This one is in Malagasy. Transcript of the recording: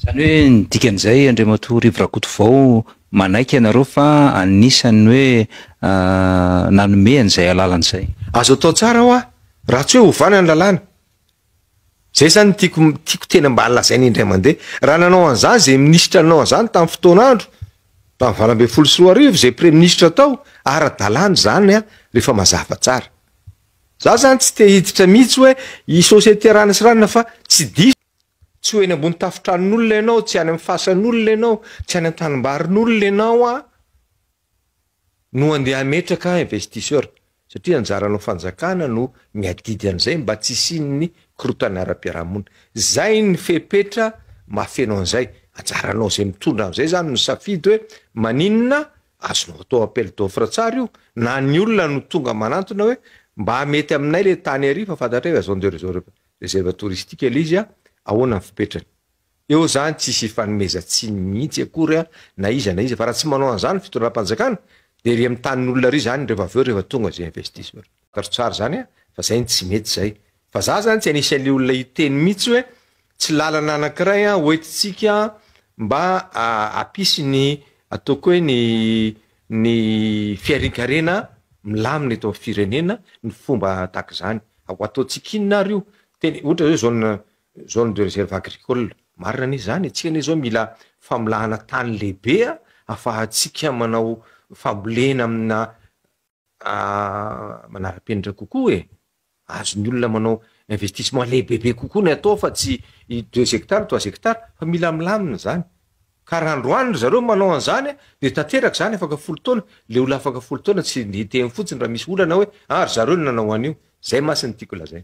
Zany hoe ny dikan'izay Andriamatoa Rivorakoto vao manaiky ianareo fa anisany hoe nanome an'izay alalan'izay. Azo atao tsara ho raha tsy hoe hovana ny lalàna. Zay zany tiako tena mba halazaina indray mandeha. Raha nanao an'izany zay minisitra nanao an'izany tamin'ny fotoan'andro, tamin'ny 2024 zay pré-ministre tao, ara-dalàna zany rehefa mazava tsara. Za zany tsy te hiditra mihitsy hoe i sosiete rana sy ranona fa tsy diso. Tsy hoe eny ambony tafotranon'olona ianao, tsy any amin'ny fasan'olona ianao, tsy any amin'ny tanimbarin'olona ianao no andeha hametraka investisseur. Satria anjaranao fanjakana no miadidy an'izay mba tsy hisian'ny korotana ara-piarahamonina. Zay ny fepetra mafenao an'izay. Anjaranao zay mitondra an'izay zany no safidy hoe maninona azonao atao appel d'offre tsara io, na ny olona no tonga manantona hoe mba mety aminay le tany ary fa fantatra hoe zone de réserve touristique ilay izy ahoana ny fipetrany. Eo zany tsisy fanomezan-tsiny mihitsy akory na iza fa raha tsy manao an'izany fitondram-panjakana de ry amin'ny tanin'olona ry zany rehefa tonga zay investisseur. Taro tsara zany fa zay tsy mety zay. Fa za zany tsy anisan'le olona hiteny mihitsy hoe tsy lalana anankiray hoentintsika mba apisy ny ataoko hoe ny fiarinkarena milamina eto amin'ny firenena ny fomba tahaka izany. Ao ataontsika inona ary io? Teny ohatra hoe zone de réserve agricole. Marina ny zany, tsika ne zao mila famolahana tany lehibe afahantsika manao fambolena amina manara-penitra kokoa e. Azon'ny olona manao investissement lehibebe kokoa ny atao fa tsy 2 hectares 3 hectares fa mila milamina zany. Ka raha androany zareo manao an'izany de tanteraka zany afaka 10 taona, le olona afaka 10 taona tsy hiteny fotsiny raha misy olana hoe ry zareo no nanao an'io. Zay masiny tiako lazay.